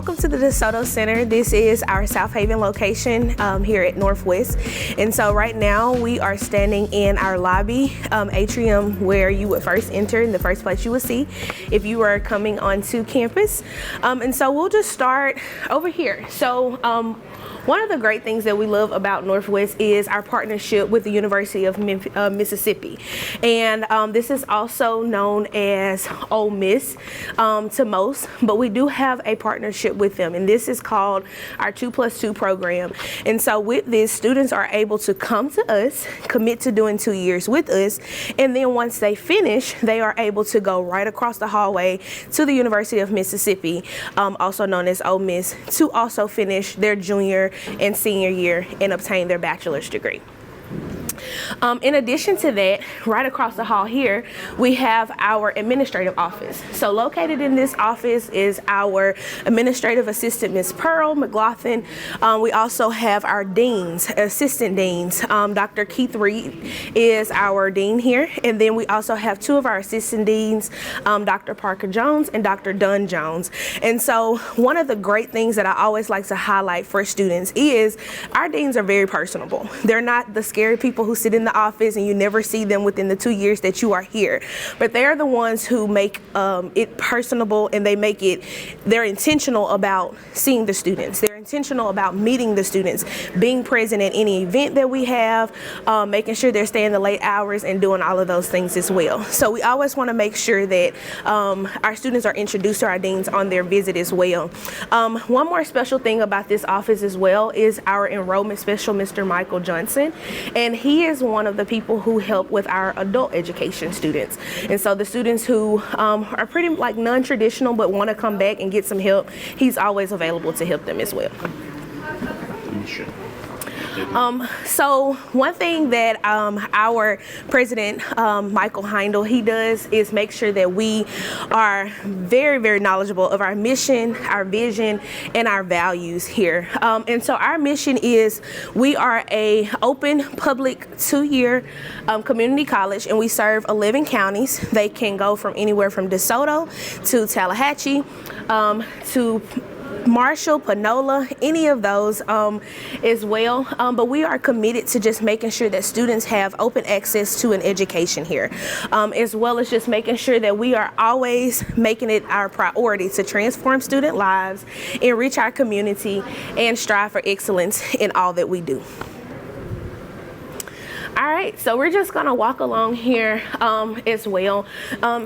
welcome to the Desoto Center. This is our South Haven location here at Northwest. And so right now we are standing in our lobby atrium where you would first enter, in the first place you would see if you were coming onto campus. And so we'll just start over here. So one of the great things that we love about Northwest is our partnership with the University of Mississippi. And this is also known as Ole Miss to most, but we do have a partnership with them, and this is called our 2+2 program. And so with this, students are able to come to us, commit to doing 2 years with us, and then once they finish, they are able to go right across the hallway to the University of Mississippi, also known as Ole Miss, to also finish their junior and senior year and obtain their bachelor's degree. In addition to that, right across the hall here, we have our administrative office. So located in this office is our administrative assistant, Ms. Pearl McLaughlin. We also have our deans, assistant deans. Dr. Keith Reed is our dean here. And then we also have two of our assistant deans, Dr. Parker Jones and Dr. Dunn Jones. And so one of the great things that I always like to highlight for students is our deans are very personable. They're not the scary people who sit in the office and you never see them within the 2 years that you are here, but they are the ones who make it personable, and they're intentional about seeing the students. They're intentional about meeting the students, being present at any event that we have, making sure they're staying the late hours and doing all of those things as well. So we always want to make sure that our students are introduced to our deans on their visit as well. One more special thing about this office as well is our enrollment special, Mr. Michael Johnson, and he is one of the people who help with our adult education students. And so the students who are pretty like non-traditional but want to come back and get some help, he's always available to help them as well. So one thing that our president, Michael Heindel, he does is make sure that we are very, very knowledgeable of our mission, our vision, and our values here. And so our mission is we are a open public 2-year community college, and we serve 11 counties. They can go from anywhere from DeSoto to Tallahatchie to Marshall, Panola, any of those as well. But we are committed to just making sure that students have open access to an education here, as well as just making sure that we are always making it our priority to transform student lives, enrich our community, and strive for excellence in all that we do. All right, so we're just gonna walk along here as well.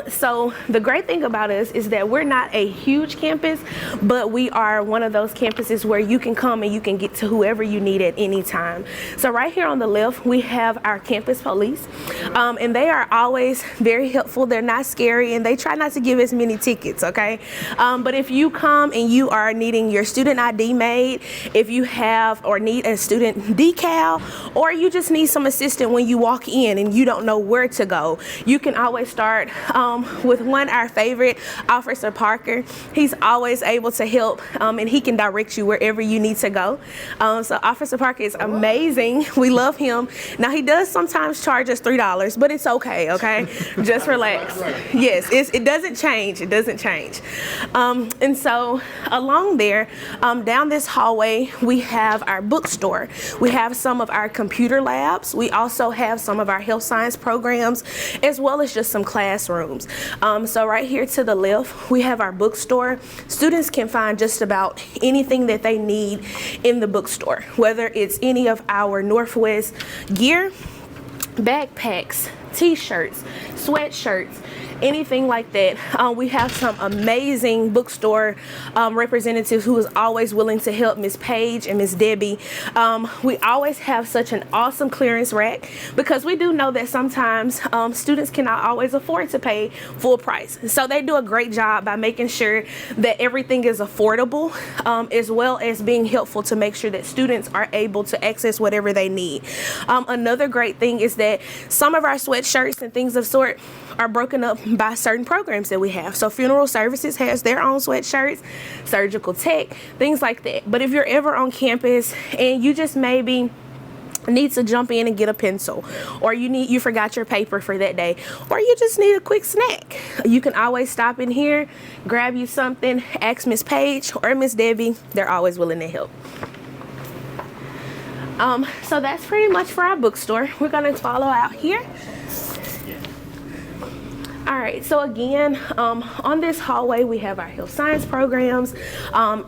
So the great thing about us is that we're not a huge campus, but we are one of those campuses where you can come and you can get to whoever you need at any time. So right here on the left, we have our campus police, and they are always very helpful. They're not scary, and they try not to give as many tickets, okay? But if you come and you are needing your student ID made, if you have or need a student decal, or you just need some assistance when you walk in and you don't know where to go, you can always start with our favorite, Officer Parker. He's always able to help, and he can direct you wherever you need to go. So Officer Parker is amazing. We love him. Now he does sometimes charge us $3, but it's okay, okay? Just relax. Yes, it doesn't change. It doesn't change. And so along there, down this hallway, we have our bookstore. We have some of our computer labs. We also have some of our health science programs, as well as just some classrooms. So right here to the left, we have our bookstore. Students can find just about anything that they need in the bookstore, whether it's any of our Northwest gear, backpacks, t-shirts, sweatshirts, anything like that. We have some amazing bookstore representatives who is always willing to help, Miss Paige and Miss Debbie. We always have such an awesome clearance rack, because we do know that sometimes students cannot always afford to pay full price. So they do a great job by making sure that everything is affordable, as well as being helpful to make sure that students are able to access whatever they need. Another great thing is that some of our sweatshirts and things of sort are broken up by certain programs that we have. So funeral services has their own sweatshirts, surgical tech, things like that. But if you're ever on campus and you just maybe needs to jump in and get a pencil, or you forgot your paper for that day, or you just need a quick snack, you can always stop in here, grab you something, ask Miss Paige or Miss Debbie. They're always willing to help. So that's pretty much for our bookstore. We're gonna follow out here. All right, so again, on this hallway, we have our health science programs,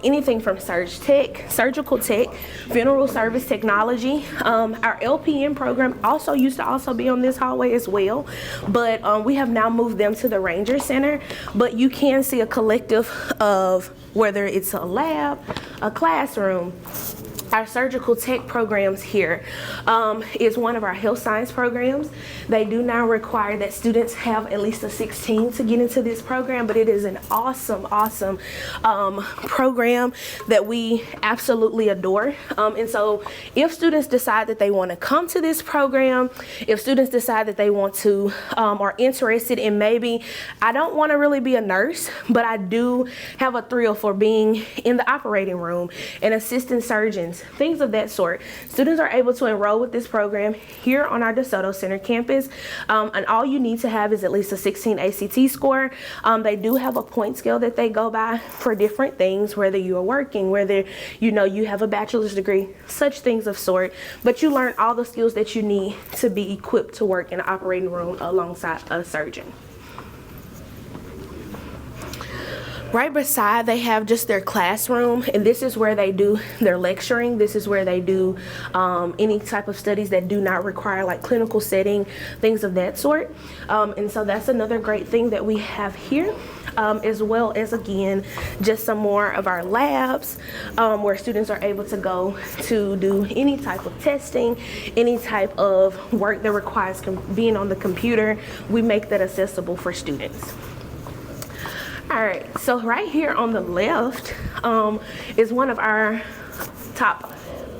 anything from surg tech, surgical tech, funeral service technology. Our LPN program used to be on this hallway as well, but we have now moved them to the Ranger Center. But you can see a collective of whether it's a lab, a classroom. Our surgical tech programs here is one of our health science programs. They do now require that students have at least a 16 to get into this program, but it is an awesome program that we absolutely adore. And so if students decide that they want to come to this program, if students decide that they want to, are interested in maybe, I don't want to really be a nurse, but I do have a thrill for being in the operating room and assisting surgeons, things of that sort. Students are able to enroll with this program here on our Desoto Center campus, and all you need to have is at least a 16 ACT score. They do have a point scale that they go by for different things, whether you are working, whether you have a bachelor's degree, such things of sort, but you learn all the skills that you need to be equipped to work in an operating room alongside a surgeon. Right beside, they have just their classroom, and this is where they do their lecturing. This is where they do any type of studies that do not require like clinical setting, things of that sort. And so that's another great thing that we have here, as well as, again, just some more of our labs where students are able to go to do any type of testing, any type of work that requires being on the computer. We make that accessible for students. All right, so right here on the left is one of our top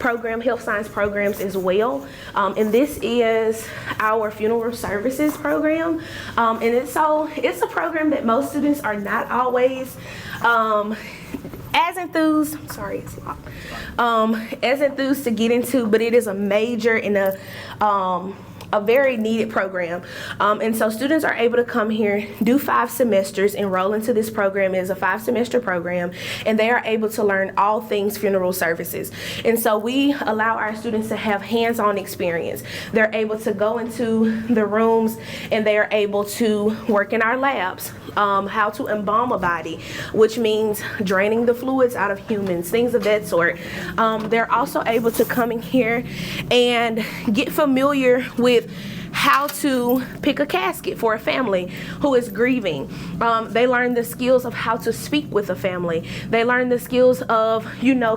health science programs as well, and this is our funeral services program, and it's a program that most students are not always as enthused to get into, but it is a major and a very needed program, and so students are able to come here, do 5 semesters, enroll into this program. It is a 5-semester program, and they are able to learn all things funeral services. And so we allow our students to have hands-on experience. They're able to go into the rooms, and they are able to work in our labs, how to embalm a body, which means draining the fluids out of humans, things of that sort. They're also able to come in here and get familiar with how to pick a casket for a family who is grieving. They learn the skills of how to speak with a family. They learn the skills of,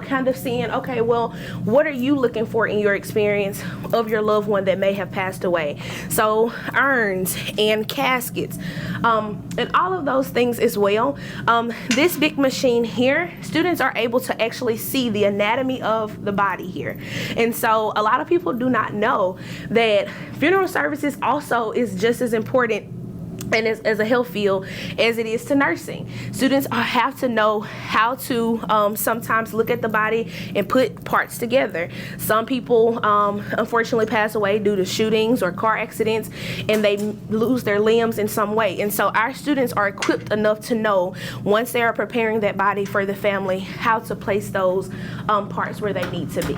kind of seeing, okay, well, what are you looking for in your experience of your loved one that may have passed away? So urns and caskets, and all of those things as well. This big machine here, students are able to actually see the anatomy of the body here. And so a lot of people do not know that funeral services also is just as important and as a health field as it is to nursing. Students have to know how to sometimes look at the body and put parts together. Some people unfortunately pass away due to shootings or car accidents, and they lose their limbs in some way. And so our students are equipped enough to know, once they are preparing that body for the family, how to place those parts where they need to be.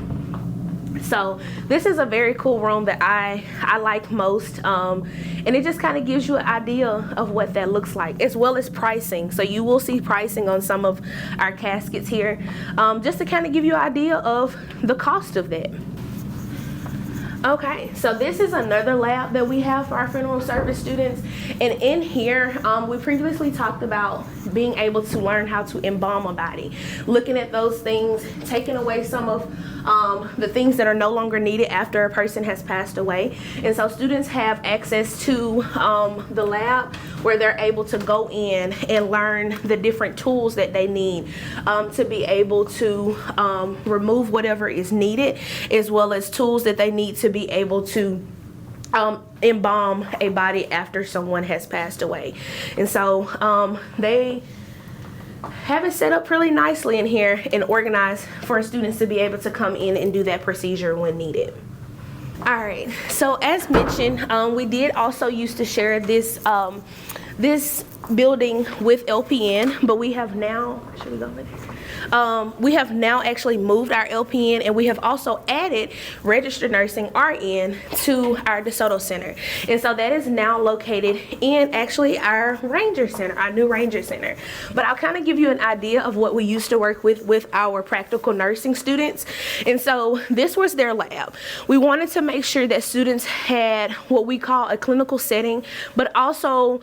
So this is a very cool room that I like most, and it just kind of gives you an idea of what that looks like, as well as pricing. So you will see pricing on some of our caskets here, just to kind of give you an idea of the cost of that. Okay, so this is another lab that we have for our funeral service students, and in here we previously talked about being able to learn how to embalm a body, looking at those things, taking away some of the things that are no longer needed after a person has passed away. And so students have access to the lab where they're able to go in and learn the different tools that they need to be able to remove whatever is needed, as well as tools that they need to be able to embalm a body after someone has passed away. And so they have it set up really nicely in here and organized for students to be able to come in and do that procedure when needed. All right, so as mentioned, we did also used to share this this building with LPN, but we have now, should we go over there? We have now actually moved our LPN, and we have also added registered nursing RN to our Desoto Center. And so that is now located in actually our Ranger Center, our new Ranger Center. But I'll kind of give you an idea of what we used to work with our practical nursing students. And so this was their lab. We wanted to make sure that students had what we call a clinical setting, but also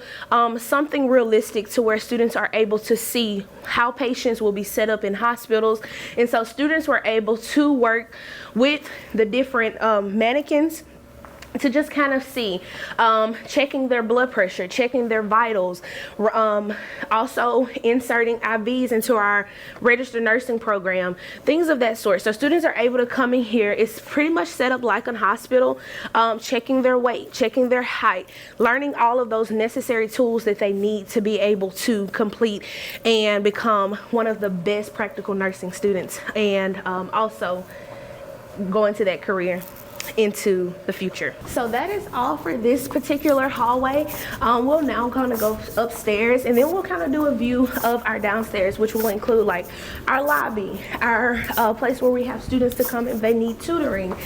something realistic to where students are able to see how patients will be set up in hospitals. And so students were able to work with the different mannequins to just kind of see, checking their blood pressure, checking their vitals, also inserting IVs into our registered nursing program, things of that sort. So students are able to come in here. It's pretty much set up like a hospital, checking their weight, checking their height, learning all of those necessary tools that they need to be able to complete and become one of the best practical nursing students, and also go into that career into the future. So that is all for this particular hallway. We'll now kind of go upstairs, and then we'll kind of do a view of our downstairs, which will include like our lobby, our place where we have students to come if they need tutoring,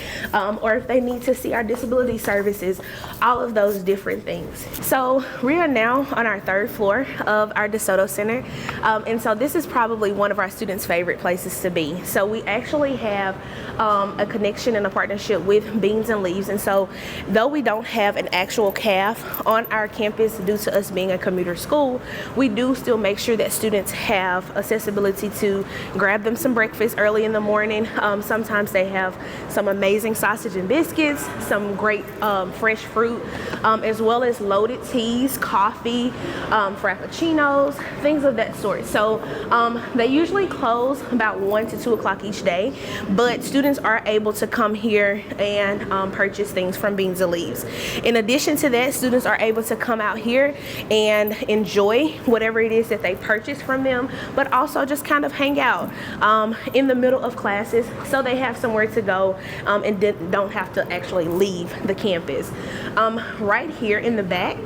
or if they need to see our disability services, all of those different things. So we are now on our third floor of our Desoto Center, and so this is probably one of our students' favorite places to be. So we actually have a connection and a partnership with Beans and Leaves, and so though we don't have an actual CAF on our campus due to us being a commuter school, we do still make sure that students have accessibility to grab them some breakfast early in the morning. Sometimes they have some amazing sausage and biscuits, some great fresh fruit, as well as loaded teas, coffee, frappuccinos, things of that sort. So they usually close about 1 to 2 o'clock each day, but students are able to come here and purchase things from Beans and Leaves. In addition to that, students are able to come out here and enjoy whatever it is that they purchase from them, but also just kind of hang out in the middle of classes, so they have somewhere to go and don't have to actually leave the campus. Right here in the back,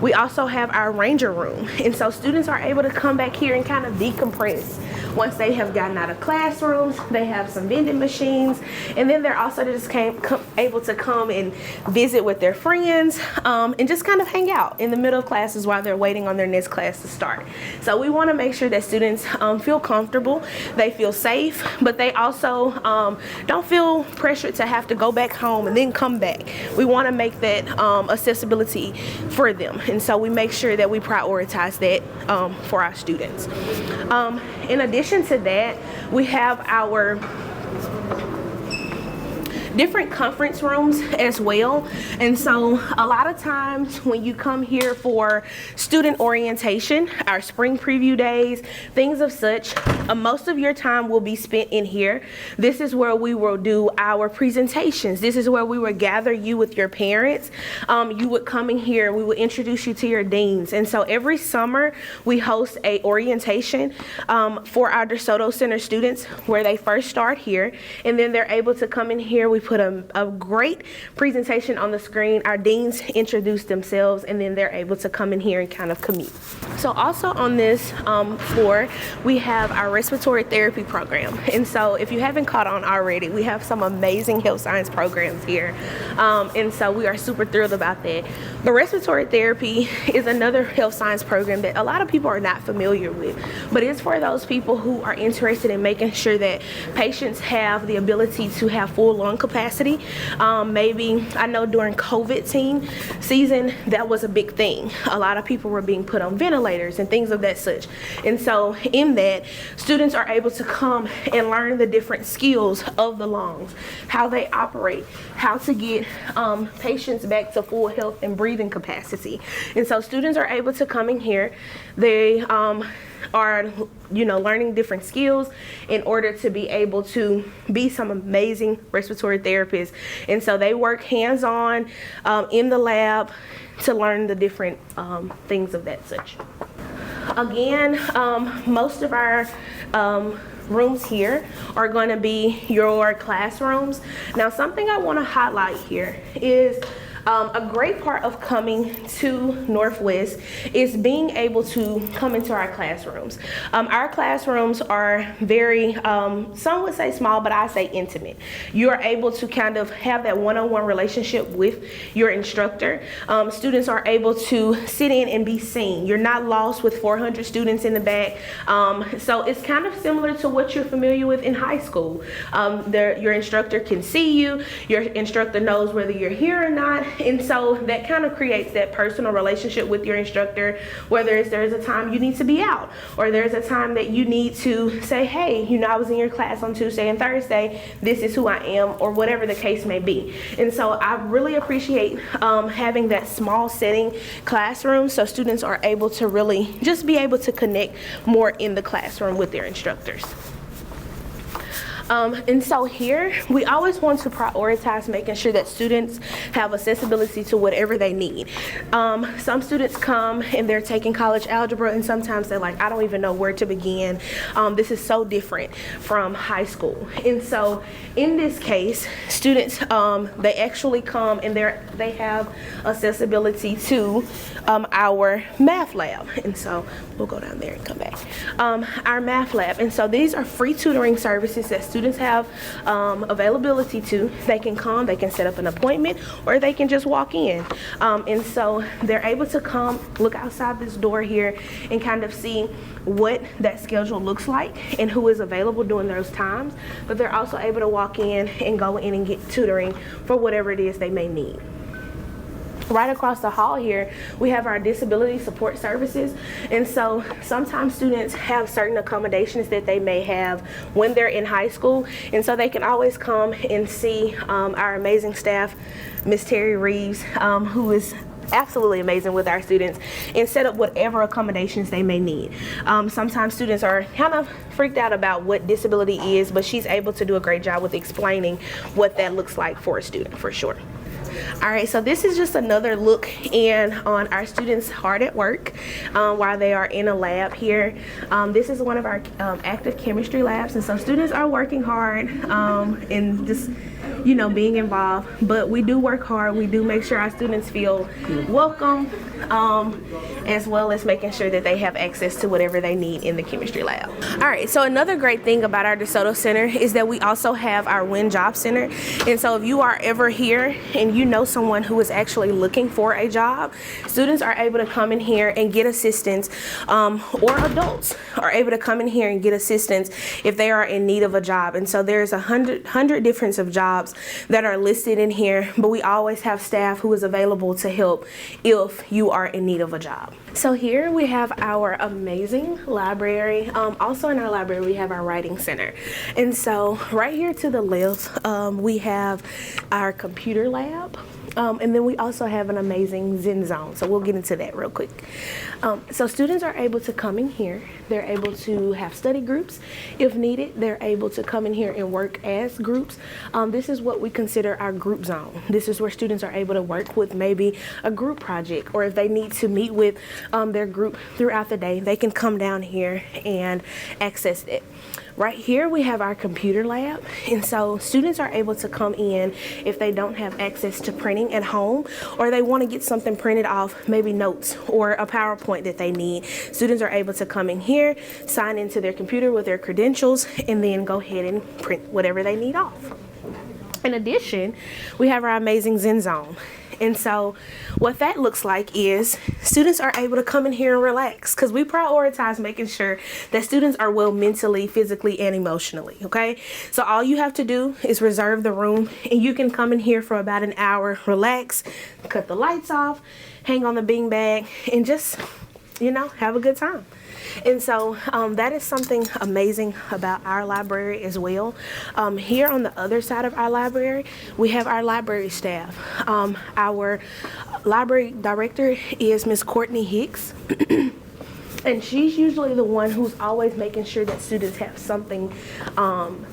we also have our Ranger room, and so students are able to come back here and kind of decompress. Once they have gotten out of classrooms, they have some vending machines, and then they're also just able to come and visit with their friends, and just kind of hang out in the middle of classes while they're waiting on their next class to start. So we want to make sure that students feel comfortable, they feel safe, but they also don't feel pressured to have to go back home and then come back. We want to make that accessibility for them, and so we make sure that we prioritize that for our students. In addition to that, we have our different conference rooms as well. And so a lot of times when you come here for student orientation, our spring preview days, things of such, most of your time will be spent in here. This is where we will do our presentations. This is where we will gather you with your parents. You would come in here, we would introduce you to your deans. And so every summer we host a orientation for our Desoto Center students, where they first start here, and then they're able to come in here. We put a great presentation on the screen. Our deans introduce themselves, and then they're able to come in here and kind of commute. So also on this floor, we have our respiratory therapy program. And so if you haven't caught on already, we have some amazing health science programs here. And so we are super thrilled about that. But respiratory therapy is another health science program that a lot of people are not familiar with, but it's for those people who are interested in making sure that patients have the ability to have full lung capacity. Maybe, I know during COVID season, that was a big thing. A lot of people were being put on ventilators and things of that such. And so in that, students are able to come and learn the different skills of the lungs, how they operate, how to get patients back to full health and breathing capacity. And so students are able to come in here. They are learning different skills in order to be able to be some amazing respiratory therapists. And so they work hands-on in the lab to learn the different things of that such. Again, most of our rooms here are going to be your classrooms. Now, something I want to highlight here is a great part of coming to Northwest is being able to come into our classrooms. Our classrooms are very, some would say small, but I say intimate. You're able to kind of have that one-on-one relationship with your instructor. Students are able to sit in and be seen. You're not lost with 400 students in the back. So it's kind of similar to what you're familiar with in high school. Your instructor can see you. Your instructor knows whether you're here or not. And so that kind of creates that personal relationship with your instructor, whether there's a time you need to be out, or there's a time that you need to say, hey, you know, I was in your class on Tuesday and Thursday, this is who I am, or whatever the case may be. And so I really appreciate having that small setting classroom so students are able to really just be able to connect more in the classroom with their instructors. And so here, we always want to prioritize making sure that students have accessibility to whatever they need. Some students come and they're taking college algebra, and sometimes they're like, I don't even know where to begin. This is so different from high school. And so in this case, students, they actually come and they have accessibility to our math lab. And so we'll go down there and come back. Our math lab. And so these are free tutoring services that students have availability to. They can come, they can set up an appointment, or they can just walk in. And so they're able to come, look outside this door here, and kind of see what that schedule looks like and who is available during those times. But they're also able to walk in and go in and get tutoring for whatever it is they may need. Right across the hall here, we have our disability support services. And so sometimes students have certain accommodations that they may have when they're in high school. And so they can always come and see our amazing staff, Miss Terry Reeves, who is absolutely amazing with our students, and set up whatever accommodations they may need. Sometimes students are kind of freaked out about what disability is, but she's able to do a great job with explaining what that looks like for a student, for sure. All right, so this is just another look in on our students hard at work while they are in a lab here. This is one of our active chemistry labs, and so students are working hard and just, you know, being involved. But we do work hard. We do make sure our students feel welcome, as well as making sure that they have access to whatever they need in the chemistry lab. All right, so another great thing about our Desoto Center is that we also have our Win Job Center. And so if you are ever here and you know someone who is actually looking for a job, students are able to come in here and get assistance, or adults are able to come in here and get assistance if they are in need of a job. And so there's 100 different of jobs that are listed in here, but we always have staff who is available to help if you are in need of a job. So here we have our amazing library. Also in our library we have our writing center. And so right here to the left, we have our computer lab. And then we also have an amazing Zen zone. So we'll get into that real quick. So students are able to come in here. They're able to have study groups if needed. They're able to come in here and work as groups. This is what we consider our group zone. This is where students are able to work with maybe a group project, or if they need to meet with their group throughout the day, they can come down here and access it. Right here we have our computer lab, and so students are able to come in if they don't have access to printing at home, or they want to get something printed off, maybe notes or a PowerPoint that they need. Students are able to come in here, sign into their computer with their credentials, and then go ahead and print whatever they need off. In addition, we have our amazing Zen zone. And so what that looks like is students are able to come in here and relax, because we prioritize making sure that students are well mentally, physically, and emotionally, okay? So all you have to do is reserve the room, and you can come in here for about an hour, relax, cut the lights off, hang on the beanbag, and just, you know, have a good time. And so that is something amazing about our library as well. Here on the other side of our library, we have our library staff. Our library director is Miss Courtney Hicks. And she's usually the one who's always making sure that students have something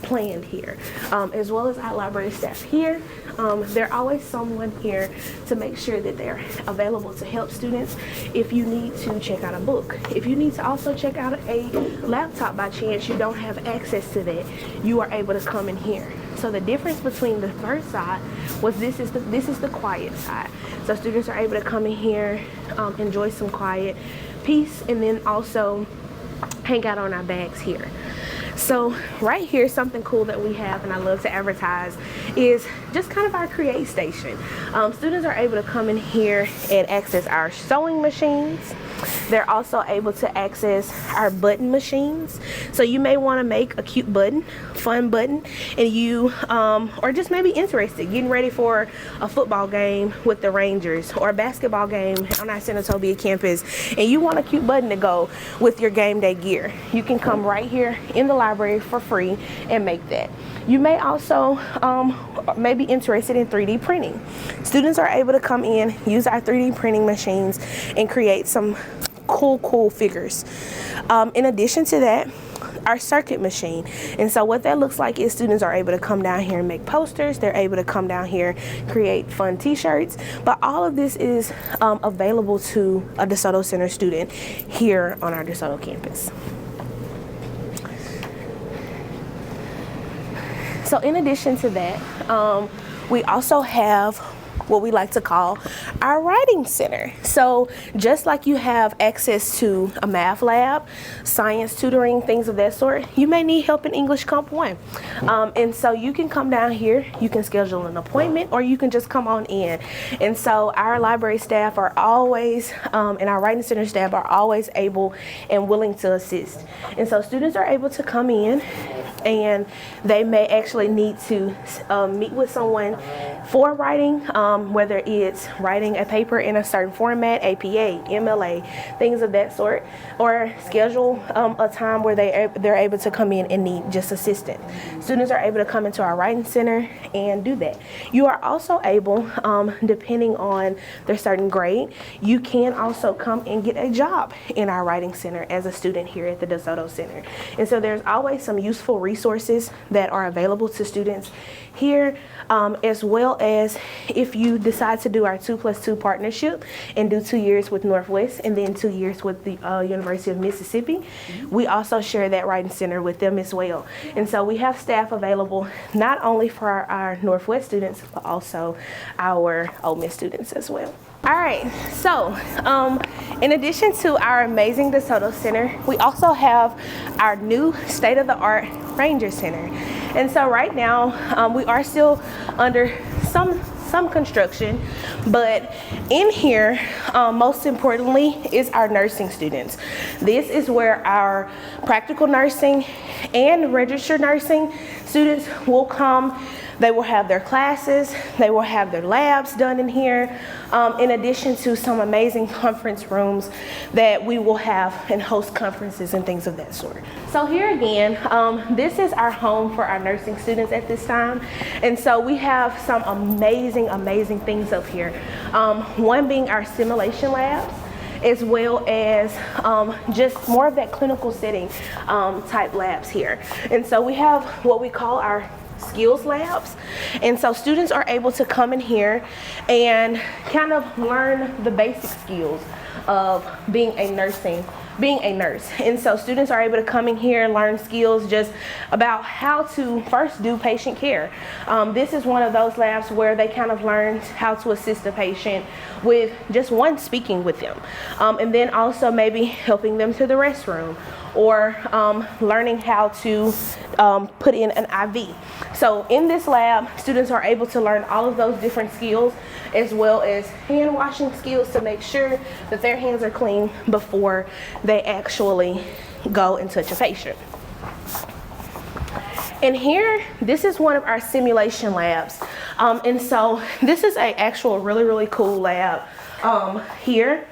planned here. As well as our library staff here, there's always someone here to make sure that they're available to help students if you need to check out a book. If you need to also check out a laptop by chance you don't have access to that, you are able to come in here. So the difference between the first side was this is the quiet side. So students are able to come in here, enjoy some quiet peace, and then also hang out on our bags here. So right here, something cool that we have, and I love to advertise, is just kind of our create station. Students are able to come in here and access our sewing machines. They're also able to access our button machines. So you may want to make a cute button, fun button, and you or just maybe interested, getting ready for a football game with the Rangers or a basketball game on our Senatobia campus, and you want a cute button to go with your game day gear. You can come right here in the library for free and make that. You may also may be interested in 3D printing. Students are able to come in, use our 3D printing machines, and create some cool figures. In addition to that, our circuit machine. And so what that looks like is students are able to come down here and make posters. They're able to come down here, create fun t-shirts. But all of this is available to a DeSoto Center student here on our DeSoto campus. So in addition to that, we also have what we like to call our writing center. So just like you have access to a math lab, science tutoring, things of that sort, you may need help in English Comp 1. And so you can come down here, you can schedule an appointment, or you can just come on in. And so our library staff are always, and our writing center staff are always able and willing to assist. And so students are able to come in, and they may actually need to meet with someone for writing, whether it's writing a paper in a certain format, APA, MLA, things of that sort, or schedule a time where they're able to come in and need just assistance. Students are able to come into our writing center and do that. You are also able, depending on their certain grade, you can also come and get a job in our writing center as a student here at the DeSoto Center. And so there's always some useful resources that are available to students here, as well as if you decide to do our 2+2 partnership and do 2 years with Northwest and then 2 years with the University of Mississippi, we also share that writing center with them as well. And so we have staff available not only for our Northwest students, but also our Ole Miss students as well. All right, so in addition to our amazing DeSoto Center, we also have our new state-of-the-art Ranger Center. And so right now, we are still under some construction, but in here, most importantly, is our nursing students. This is where our practical nursing and registered nursing students will come. They will have their classes, they will have their labs done in here, in addition to some amazing conference rooms that we will have and host conferences and things of that sort. So here again, this is our home for our nursing students at this time. And so we have some amazing things up here. One being our simulation labs, as well as just more of that clinical setting type labs here. And so we have what we call our skills labs, and so students are able to come in here and kind of learn the basic skills of being a nurse. And so students are able to come in here and learn skills just about how to first do patient care. This is one of those labs where they kind of learn how to assist a patient with just one speaking with them, and then also maybe helping them to the restroom, or learning how to put in an IV. So in this lab, students are able to learn all of those different skills, as well as hand washing skills to make sure that their hands are clean before they actually go and touch a patient. And here, this is one of our simulation labs. And so this is an actual really cool lab here.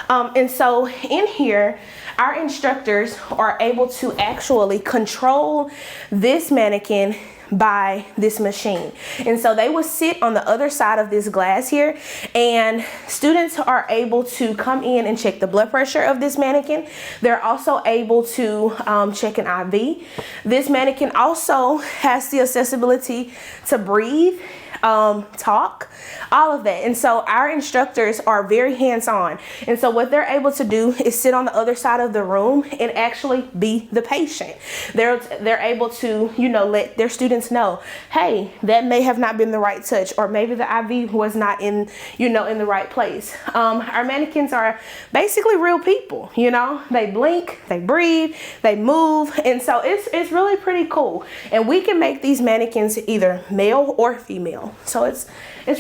And so in here, our instructors are able to actually control this mannequin by this machine. And so they will sit on the other side of this glass here, and students are able to come in and check the blood pressure of this mannequin. They're also able to check an IV. This mannequin also has the accessibility to breathe, talk, all of that. And so our instructors are very hands-on. And so what they're able to do is sit on the other side of the room and actually be the patient. They're able to, you know, let their students know, hey, that may have not been the right touch, or maybe the IV was not in, you know, in the right place. Our mannequins are basically real people, you know, they blink, they breathe, they move. And so it's really pretty cool. And we can make these mannequins either male or female. So it's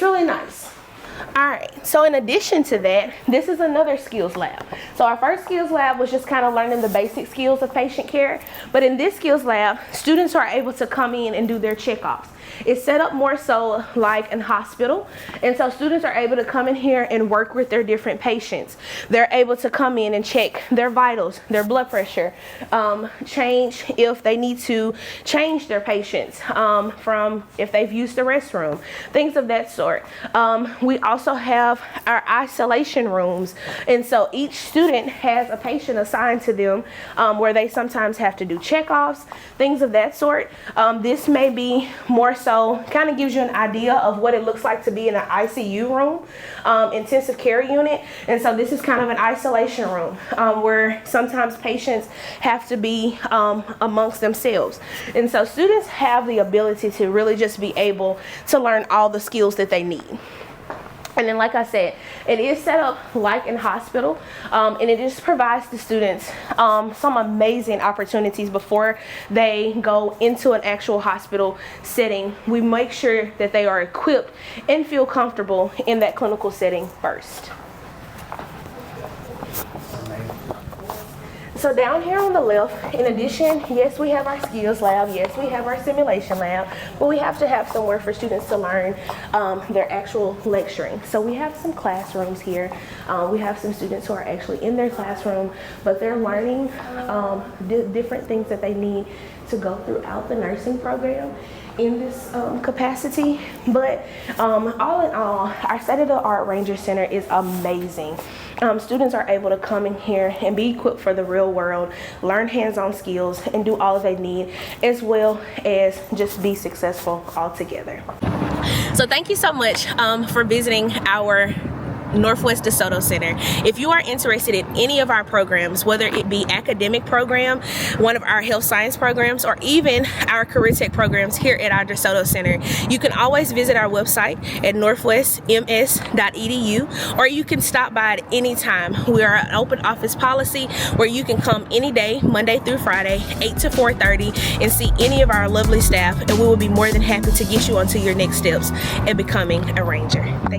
really nice. All right, so in addition to that, this is another skills lab. So our first skills lab was just kind of learning the basic skills of patient care. But in this skills lab, students are able to come in and do their checkoffs. It's set up more so like an hospital. And so students are able to come in here and work with their different patients. They're able to come in and check their vitals, their blood pressure, change if they need to change their patients from if they've used the restroom, things of that sort. We also have our isolation rooms. And so each student has a patient assigned to them where they sometimes have to do checkoffs, things of that sort. This may be more so, kind of gives you an idea of what it looks like to be in an ICU room, intensive care unit. And so this is kind of an isolation room where sometimes patients have to be amongst themselves. And so students have the ability to really just be able to learn all the skills that they need. And then, like I said, it is set up like in hospital, and it just provides the students some amazing opportunities before they go into an actual hospital setting. We make sure that they are equipped and feel comfortable in that clinical setting first. So down here on the left, in addition, yes, we have our skills lab, yes, we have our simulation lab, but we have to have somewhere for students to learn their actual lecturing. So we have some classrooms here. We have some students who are actually in their classroom, but they're learning different things that they need to go throughout the nursing program in this capacity. But all in all, our state-of-the-art Ranger Center is amazing. Students are able to come in here and be equipped for the real world, learn hands-on skills, and do all they need, as well as just be successful altogether. So thank you so much for visiting our Northwest Desoto Center. If you are interested in any of our programs, whether it be academic program, one of our health science programs, or even our career tech programs here at our Desoto Center, you can always visit our website at northwestms.edu, or you can stop by at any time. We are an open office policy where you can come any day, Monday through Friday, 8 to 4:30, and see any of our lovely staff, and we will be more than happy to get you onto your next steps in becoming a Ranger. Thank you.